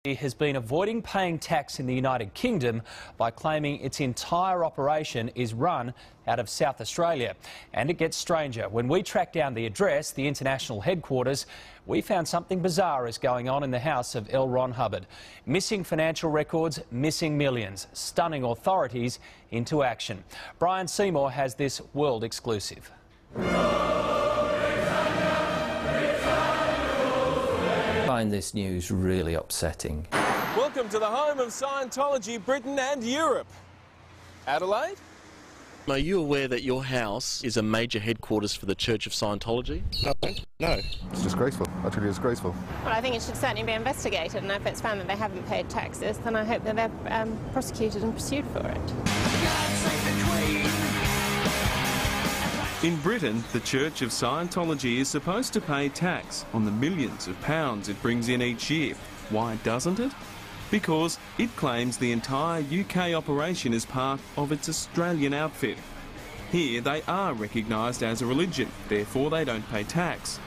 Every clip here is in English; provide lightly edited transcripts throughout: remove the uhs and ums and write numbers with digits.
Has been avoiding paying tax in the United Kingdom by claiming its entire operation is run out of South Australia. And it gets stranger. When we tracked down the address, the international headquarters, we found something bizarre is going on in the house of L. Ron Hubbard. Missing financial records, missing millions, stunning authorities into action. Brian Seymour has this world exclusive. I find this news really upsetting. Welcome to the home of Scientology, Britain and Europe. Adelaide? Are you aware that your house is a major headquarters for the Church of Scientology? No. It's disgraceful, utterly disgraceful. Well, I think it should certainly be investigated, and if it's found that they haven't paid taxes, then I hope that they're prosecuted and pursued for it. In Britain, the Church of Scientology is supposed to pay tax on the millions of pounds it brings in each year. Why doesn't it? Because it claims the entire UK operation is part of its Australian outfit. Here they are recognised as a religion, therefore they don't pay tax.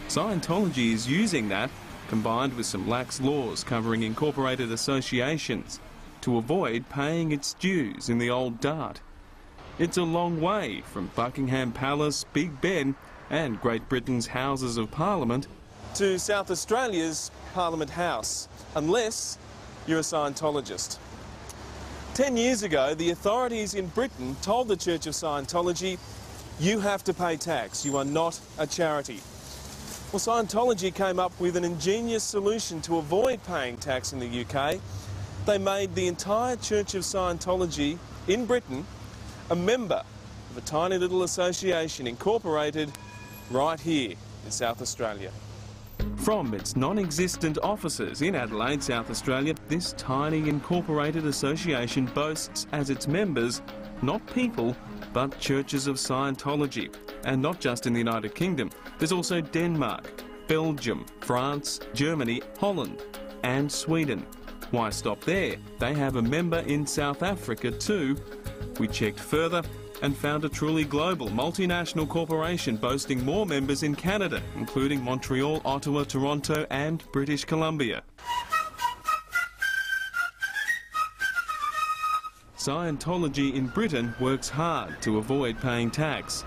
Scientology is using that, combined with some lax laws covering incorporated associations, to avoid paying its dues in the old dart. It's a long way from Buckingham Palace, Big Ben and Great Britain's Houses of Parliament to South Australia's Parliament House, unless you're a Scientologist. 10 years ago, the authorities in Britain told the Church of Scientology, you have to pay tax, you are not a charity. Well, Scientology came up with an ingenious solution to avoid paying tax in the UK. They made the entire Church of Scientology in Britain a member of a tiny little association incorporated right here in South Australia. From its non-existent offices in Adelaide, South Australia, this tiny incorporated association boasts as its members not people, but churches of Scientology. And not just in the United Kingdom. There's also Denmark, Belgium, France, Germany, Holland and Sweden. Why stop there? They have a member in South Africa too. We checked further and found a truly global multinational corporation boasting more members in Canada, including Montreal, Ottawa, Toronto and British Columbia. Scientology in Britain works hard to avoid paying tax.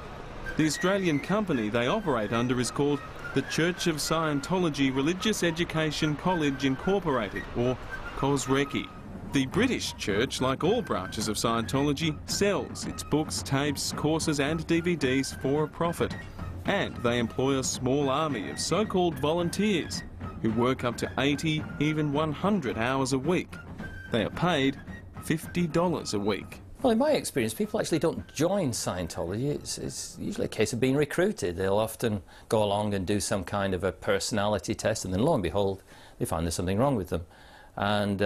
The Australian company they operate under is called the Church of Scientology Religious Education College Incorporated, or COSRECI. The British Church, like all branches of Scientology, sells its books, tapes, courses and DVDs for a profit. And they employ a small army of so-called volunteers who work up to 80, even 100 hours a week. They are paid $50 a week. Well, in my experience, people actually don't join Scientology. It's usually a case of being recruited. They'll often go along and do some kind of a personality test, and then lo and behold, they find there's something wrong with them. And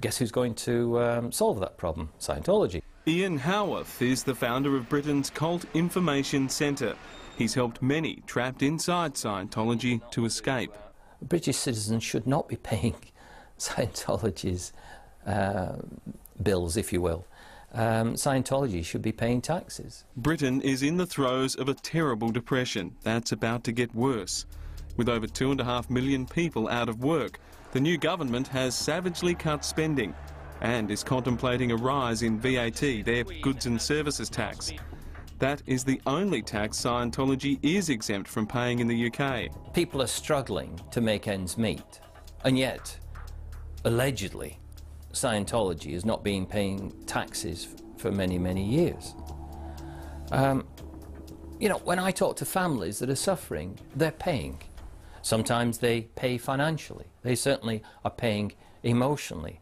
guess who's going to solve that problem? Scientology. Ian Howarth is the founder of Britain's Cult Information Centre. He's helped many trapped inside Scientology to escape. British citizens should not be paying Scientology's bills, if you will. Scientology should be paying taxes. Britain is in the throes of a terrible depression that's about to get worse. With over 2.5 million people out of work, the new government has savagely cut spending and is contemplating a rise in VAT, their goods and services tax. That is the only tax Scientology is exempt from paying in the UK. People are struggling to make ends meet, and yet, allegedly, Scientology has not been paying taxes for many, many years. You know, when I talk to families that are suffering, they're paying. Sometimes they pay financially. They certainly are paying emotionally.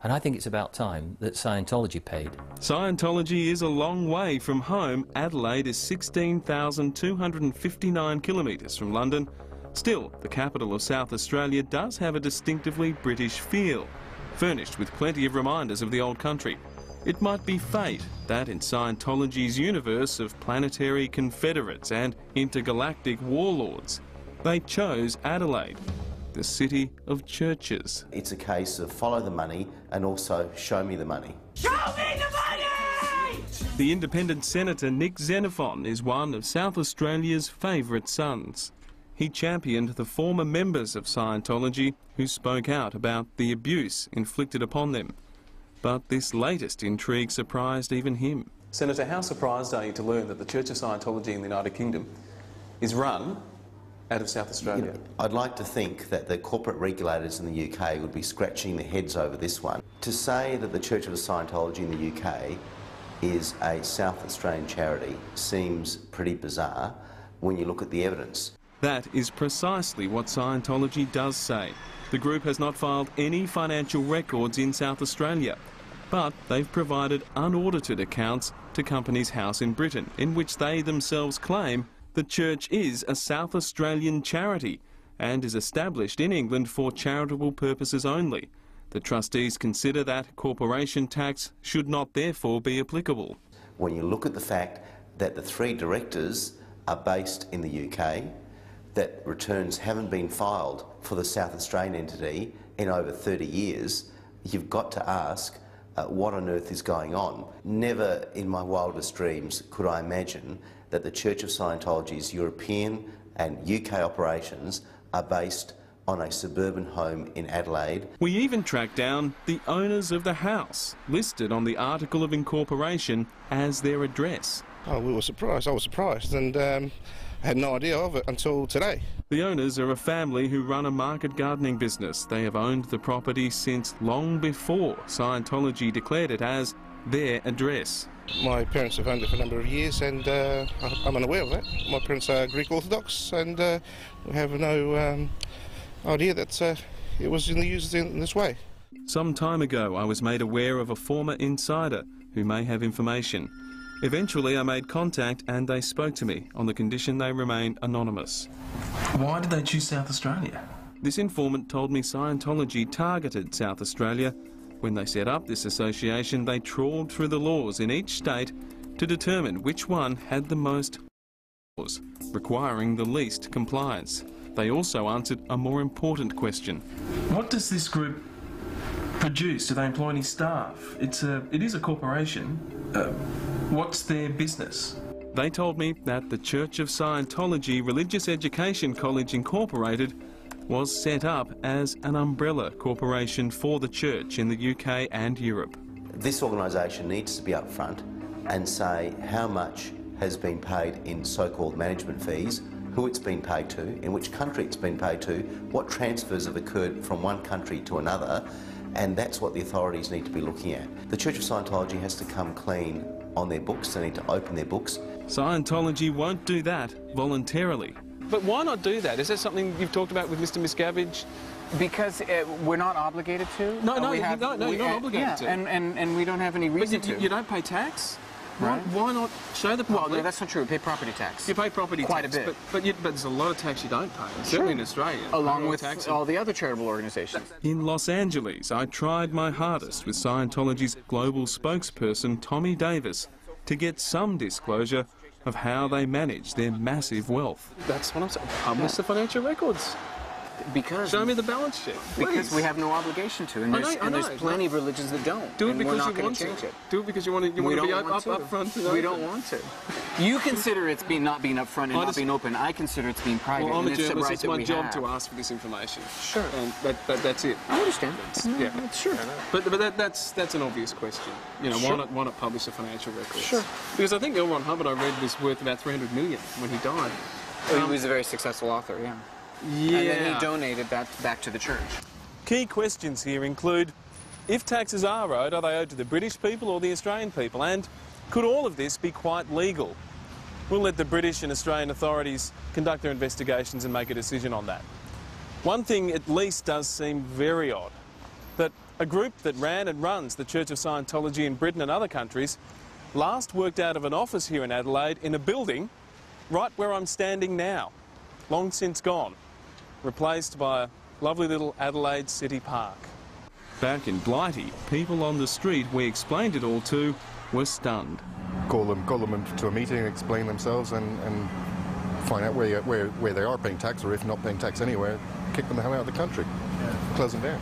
And I think it's about time that Scientology paid. Scientology is a long way from home. Adelaide is 16,259 kilometres from London. Still, the capital of South Australia does have a distinctively British feel, furnished with plenty of reminders of the old country. It might be fate that in Scientology's universe of planetary confederates and intergalactic warlords, they chose Adelaide, the city of churches. It's a case of follow the money and also show me the money. Show me the money! The independent senator Nick Xenophon is one of South Australia's favourite sons. he championed the former members of Scientology who spoke out about the abuse inflicted upon them. But this latest intrigue surprised even him. Senator, how surprised are you to learn that the Church of Scientology in the United Kingdom is run out of South Australia? You know, I'd like to think that the corporate regulators in the UK would be scratching their heads over this one. To say that the Church of Scientology in the UK is a South Australian charity seems pretty bizarre when you look at the evidence. That is precisely what Scientology does say. The group has not filed any financial records in South Australia, but they've provided unaudited accounts to Companies House in Britain, in which they themselves claim the church is a South Australian charity and is established in England for charitable purposes only. The trustees consider that corporation tax should not therefore be applicable. When you look at the fact that the 3 directors are based in the UK, that returns haven't been filed for the South Australian entity in over 30 years, you've got to ask what on earth is going on. Never in my wildest dreams could I imagine that the Church of Scientology's European and UK operations are based on a suburban home in Adelaide. We even tracked down the owners of the house, listed on the article of incorporation as their address. Oh, we were surprised. I was surprised, and I had no idea of it until today. The owners are a family who run a market gardening business. They have owned the property since long before Scientology declared it as their address. My parents have owned it for a number of years, and I'm unaware of that. My parents are Greek Orthodox, and we have no idea that it was used in this way. Some time ago, I was made aware of a former insider who may have information. Eventually, I made contact and they spoke to me on the condition they remain anonymous. Why did they choose South Australia? This informant told me Scientology targeted South Australia. When they set up this association, they trawled through the laws in each state to determine which one had the most laws, requiring the least compliance. They also answered a more important question. What does this group produce? Do they employ any staff? It is a corporation. What's their business? They told me that the Church of Scientology Religious Education College Incorporated was set up as an umbrella corporation for the church in the UK and Europe. This organisation needs to be upfront and say how much has been paid in so-called management fees, who it's been paid to, in which country it's been paid to, what transfers have occurred from one country to another, and that's what the authorities need to be looking at. The Church of Scientology has to come clean on their books. They need to open their books. Scientology won't do that voluntarily. But why not do that? Is that something you've talked about with Mr. Miscavige? Because we're not obligated to. No, you're not obligated to. And we don't have any reason to. You don't pay tax? Right. Why not show the public? Well, that's not true. We pay property tax. You pay property quite tax. a bit. But there's a lot of tax you don't pay, certainly in Australia. Along with all the other charitable organisations. In Los Angeles, I tried my hardest with Scientology's global spokesperson, Tommy Davis, to get some disclosure of how they manage their massive wealth. That's what I'm saying. Publish the financial records. Because show me the balance sheet. Because we have no obligation to, and there's plenty of religions that don't. Do it because you want to. Do it because you want to be up front. We don't want to. You consider it's not being upfront and not being open. I consider it's being private. Well, I'm a and journalist. It's my job to ask for this information. Sure. And that's it. I understand. Yeah. Sure. But that's an obvious question. You know, sure. why not publish the financial records? Sure. Because I think L. Ron Hubbard, I read, was worth about $300 million when he died. He was a very successful author. Yeah. Yeah. And then he donated that back to the church. Key questions here include, if taxes are owed, are they owed to the British people or the Australian people? And could all of this be quite legal? We'll let the British and Australian authorities conduct their investigations and make a decision on that. One thing at least does seem very odd, that a group that ran and runs the Church of Scientology in Britain and other countries last worked out of an office here in Adelaide in a building right where I'm standing now, long since gone, replaced by a lovely little Adelaide City Park. Back in Blighty, people on the street we explained it all to were stunned. Call them into a meeting, explain themselves, and find out where they are paying tax, or if not paying tax anywhere, kick them the hell out of the country, close them down.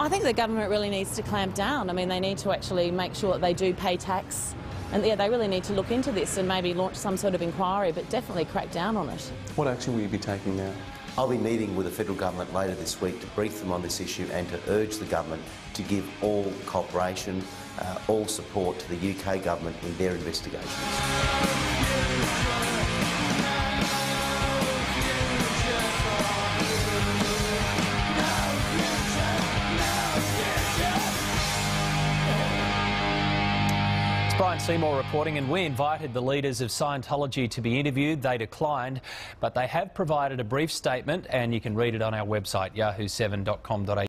I think the government really needs to clamp down. I mean, they need to actually make sure that they do pay tax And yeah, they really need to look into this and maybe launch some sort of inquiry, but definitely crack down on it. What action will you be taking now? I'll be meeting with the federal government later this week to brief them on this issue and to urge the government to give all cooperation, all support to the UK government in their investigations. Brian Seymour reporting, and we invited the leaders of Scientology to be interviewed. They declined, but they have provided a brief statement, and you can read it on our website, yahoo7.com.au.